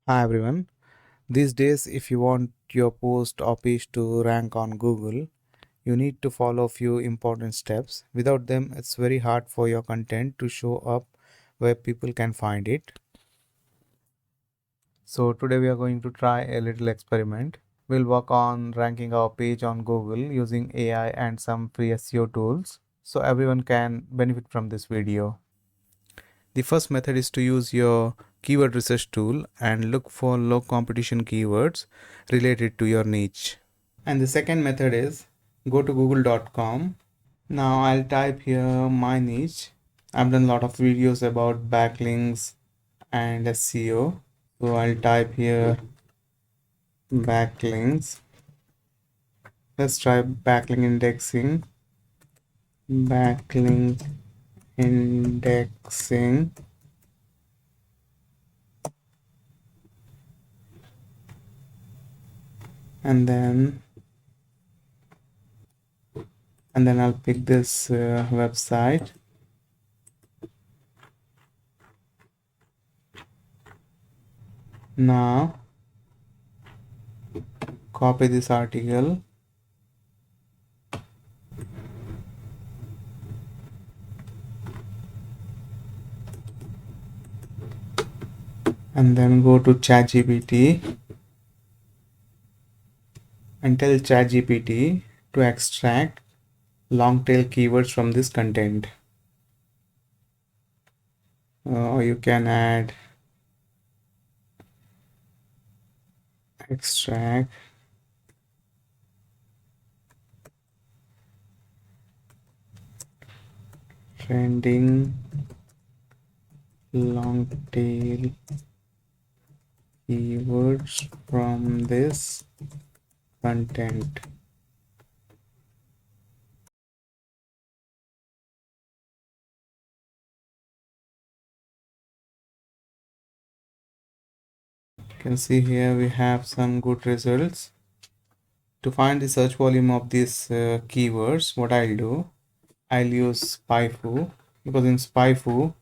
Hi everyone. These days, if you want your post or page to rank on Google, you need to follow a few important steps. Without them, it's very hard for your content to show up where people can find it. So, today we are going to try a little experiment. We'll work on ranking our page on Google using AI and some free SEO tools so everyone can benefit from this video. The first method is to use your keyword research tool and look for low competition keywords related to your niche. And the second method is go to google.com. Now I'll type here my niche. I've done a lot of videos about backlinks and SEO. So I'll type here backlinks. Let's try backlink indexing. Backlink indexing. And then I'll pick this website. Now copy this article and then go to ChatGPT and tell ChatGPT to extract long tail keywords from this content. Or you can add extract trending long tail keywords from this content. You can see here we have some good results. To find the search volume of these keywords, what I'll use SpyFu, because in SpyFu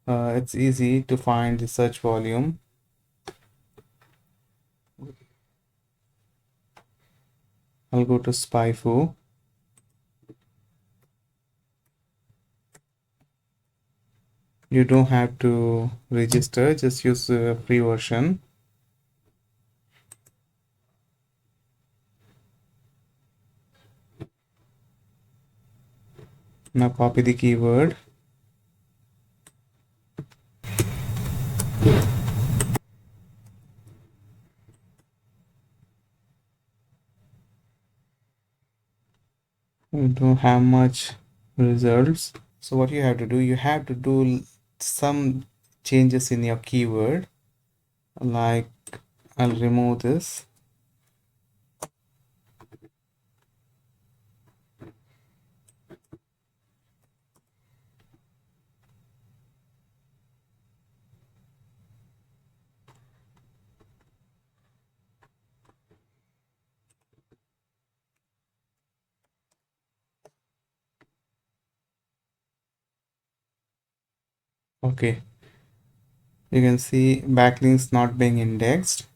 it's easy to find the search volume. I'll go to SpyFu. You don't have to register, just use the free version. Now copy the keyword. We don't have much results. So what you have to do, you have to do some changes in your keyword. Like I'll remove this. Okay, you can see backlinks not being indexed.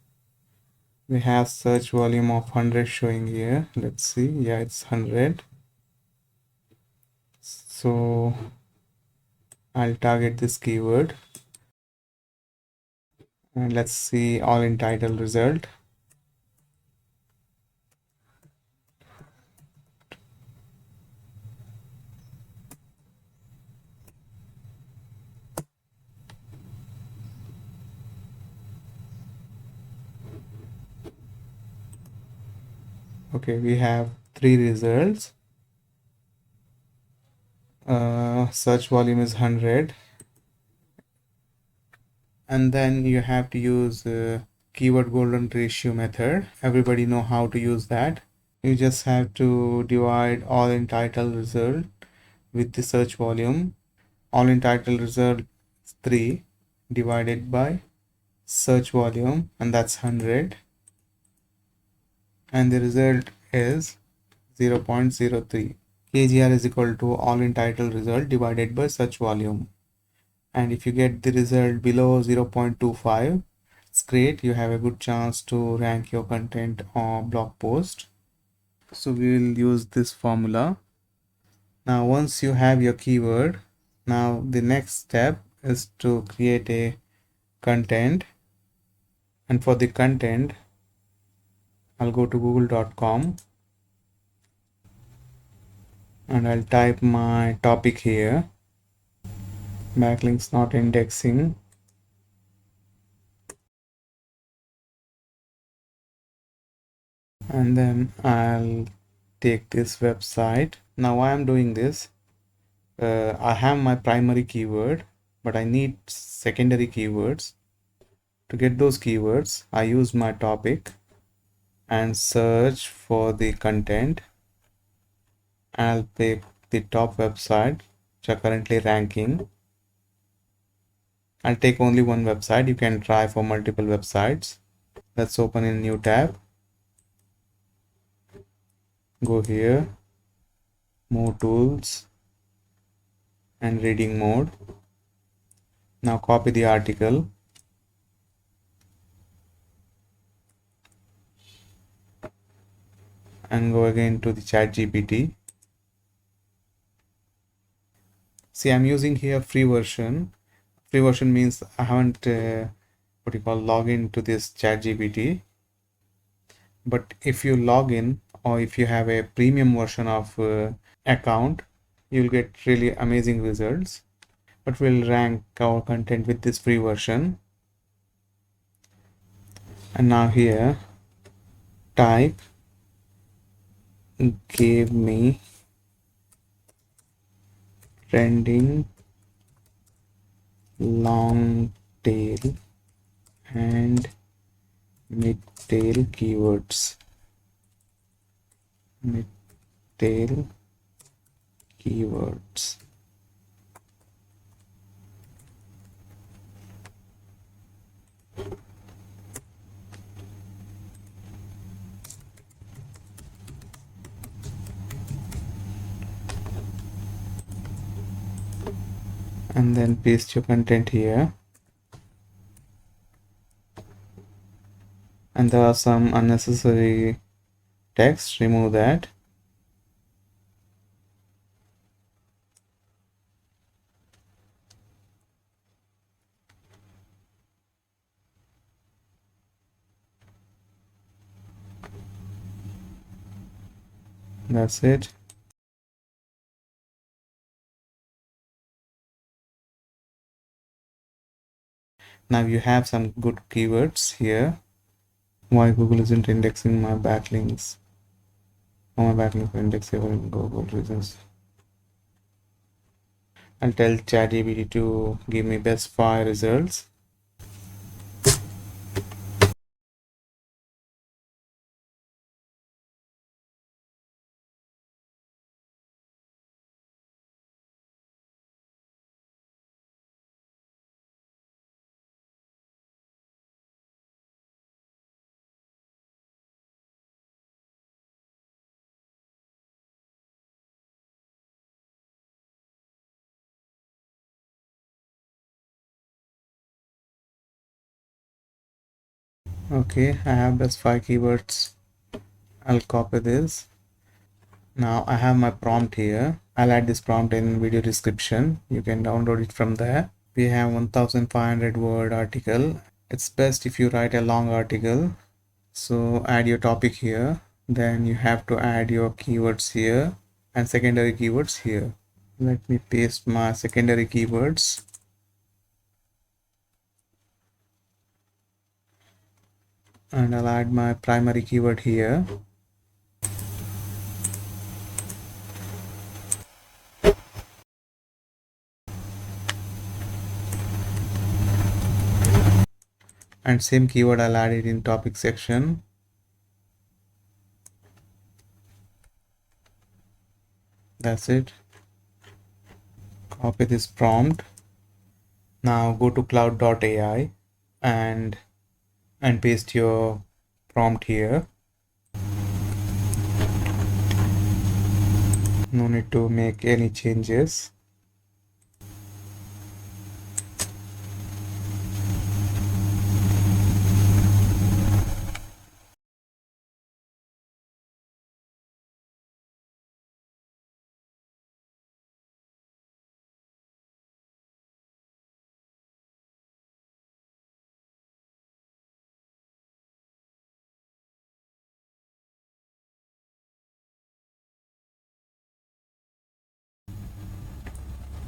We have search volume of 100 showing here. Let's see. Yeah, it's 100. So I'll target this keyword and let's see all in title result. Okay, we have three results. Search volume is 100, and then you have to use keyword golden ratio method. Everybody know how to use that. You just have to divide all in title result with the search volume. All in title result is 3 divided by search volume, and that's 100, and the result is 0.03. KGR is equal to all in title result divided by search volume. And if you get the result below 0.25, It's great. You have a good chance to rank your content or blog post. So we will use this formula. Now, once you have your keyword, now the next step is to create a content. And for the content, I'll go to google.com and I'll type my topic here. Backlinks not indexing. And then I'll take this website. Now why I'm doing this, I have my primary keyword, but I need secondary keywords. To get those keywords, I use my topic and search for the content. I'll pick the top website which are currently ranking. I'll take only one website. You can try for multiple websites. Let's open a new tab. Go here, more tools and reading mode. Now copy the article and go again to the ChatGPT. See, I'm using here free version. Free version means I haven't log into this ChatGPT. But if you log in or if you have a premium version of account, you'll get really amazing results. But we'll rank our content with this free version. And now here, type give me trending long tail and mid tail keywords. Mid tail keywords. And then paste your content here. And there are some unnecessary text, remove that. That's it. Now you have some good keywords here. Why Google isn't indexing my backlinks? All my backlinks are indexable in Google reasons. I'll tell ChatGPT to give me best 5 results. Okay, I have best 5 keywords. I'll copy this. Now I have my prompt here. I'll add this prompt in video description. You can download it from there. We have 1500 word article. It's best if you write a long article. So add your topic here. Then you have to add your keywords here and secondary keywords here. Let me paste my secondary keywords. And I'll add my primary keyword here. And same keyword I'll add it in topic section. That's it. Copy this prompt. Now go to cloud.ai and paste your prompt here. No need to make any changes.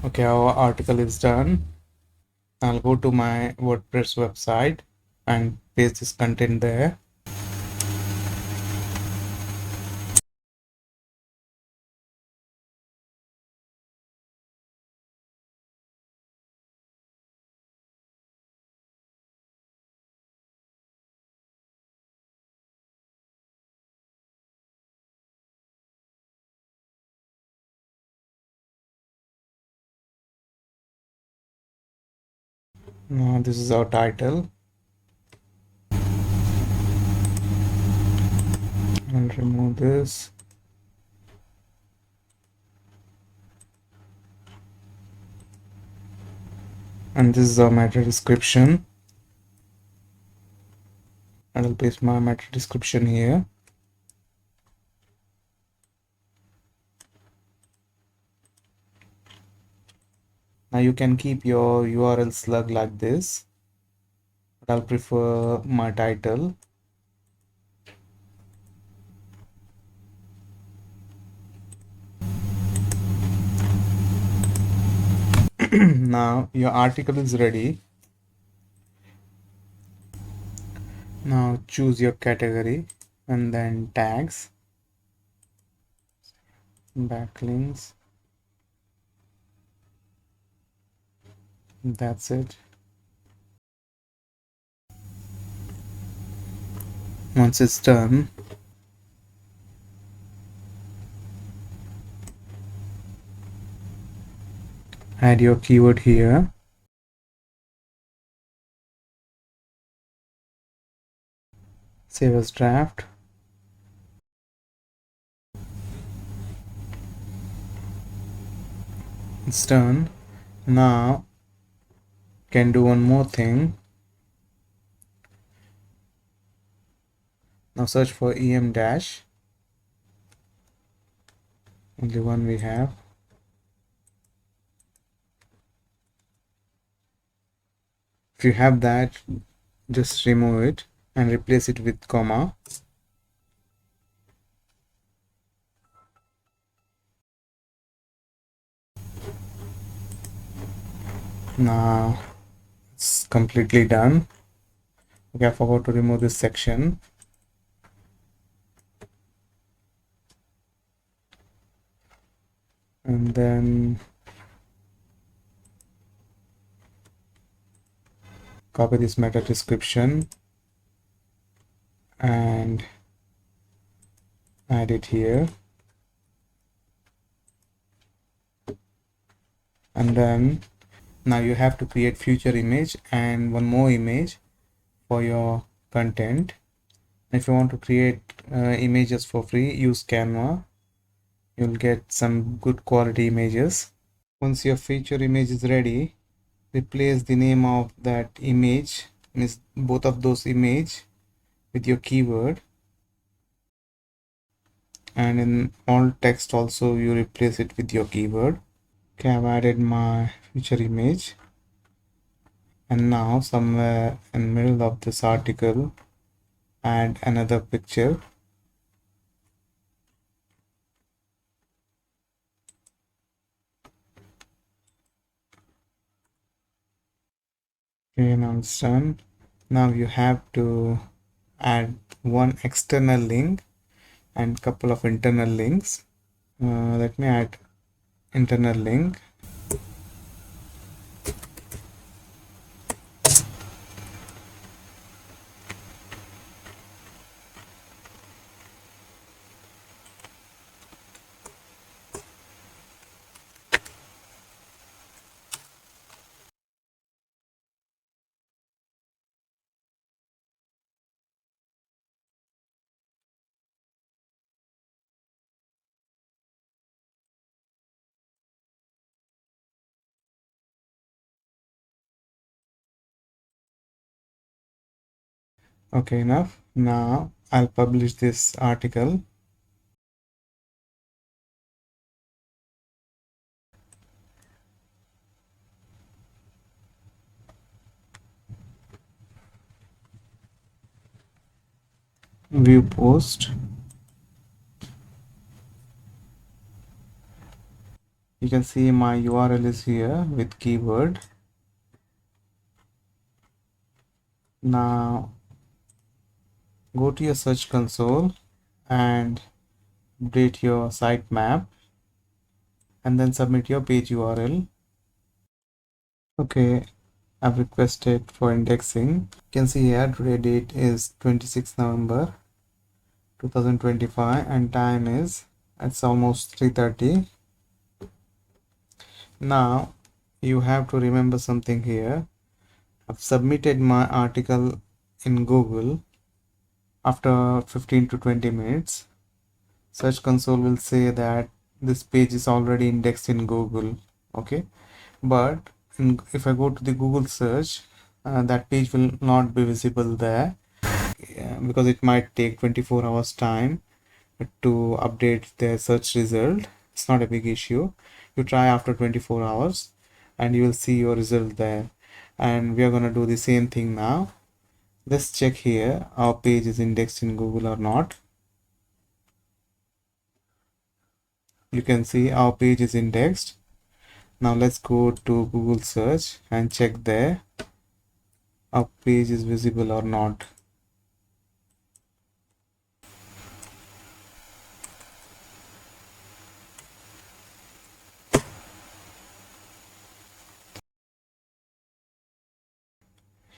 Okay, our article is done. I'll go to my WordPress website and paste this content there. Now this is our title. I'll remove this. And this is our meta description. And I'll paste my meta description here. Now you can keep your URL slug like this, but I'll prefer my title. Now your article is ready. Now choose your category and then tags, backlinks. That's it. Once it's done, add your keyword here. Save as draft. It's done. Now can do one more thing. Now search for em dash. Only one we have. If you have that, just remove it and replace it with comma. Now it's completely done. Okay, I forgot to remove this section. And then copy this meta description and add it here. And then now you have to create future image and one more image for your content. If you want to create images for free, use Canva. You'll get some good quality images. Once your feature image is ready, replace the name of that image, means both of those image, with your keyword, and in alt text also you replace it with your keyword. Okay, I've added my feature image, and now somewhere in the middle of this article add another picture. Okay, now it's done. Now you have to add one external link and couple of internal links. Let me add internal link. Okay, enough. Now I'll publish this article. View post. You can see my URL is here with keyword. Now go to your search console and update your sitemap and then submit your page URL. Okay, I've requested for indexing. You can see here today date is 26th November 2025 and time is it's almost 3:30. Now you have to remember something here. I've submitted my article in Google. After 15 to 20 minutes, Search Console will say that this page is already indexed in Google. Okay, but if I go to the Google search, that page will not be visible there because it might take 24 hours time to update their search result. It's not a big issue. You try after 24 hours and you will see your result there. And we are going to do the same thing now. Let's check here our page is indexed in Google or not. You can see our page is indexed. Now let's go to Google search and check there our page is visible or not.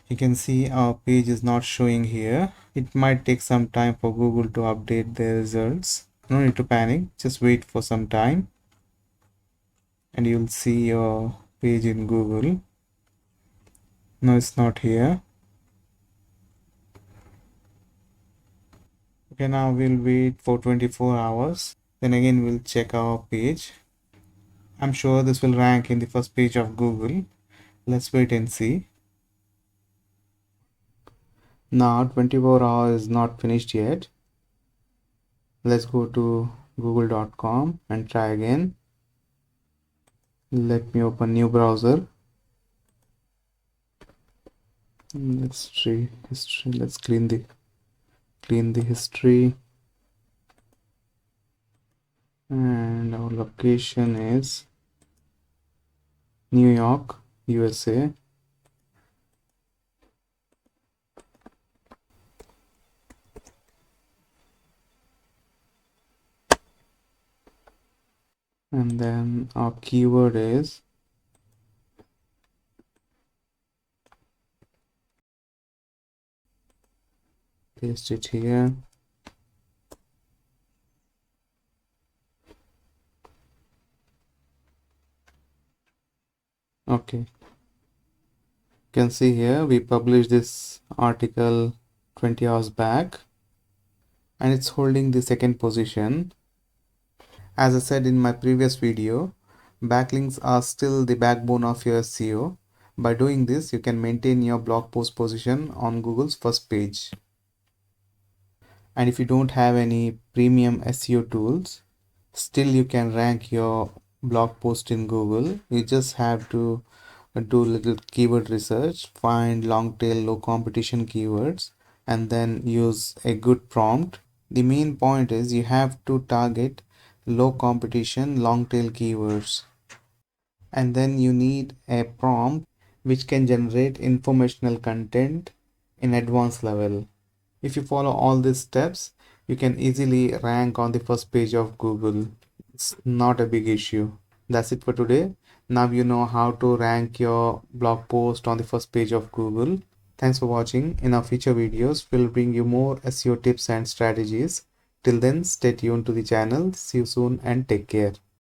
You can see our page is not showing here. It might take some time for Google to update their results. No need to panic, just wait for some time and you'll see your page in Google. No, it's not here. Okay, now we'll wait for 24 hours. Then again we'll check our page. I'm sure this will rank in the first page of Google. Let's wait and see. Now 24 hours is not finished yet. Let's go to google.com and try again. Let me open new browser. History. Let's clean the history. And our location is New York, USA. And then our keyword is paste it here. Okay, you can see here we published this article 20 hours back and it's holding the second position. As I said in my previous video, backlinks are still the backbone of your SEO. By doing this, you can maintain your blog post position on Google's first page. And if you don't have any premium SEO tools, still you can rank your blog post in Google. You just have to do little keyword research, find long tail low competition keywords, and then use a good prompt. The main point is you have to target low competition long tail keywords, and then you need a prompt which can generate informational content in advanced level. If you follow all these steps, you can easily rank on the first page of Google. It's not a big issue. That's it for today. Now you know how to rank your blog post on the first page of Google. Thanks for watching. In our future videos, we'll bring you more SEO tips and strategies. Till then, stay tuned to the channel. See you soon and take care.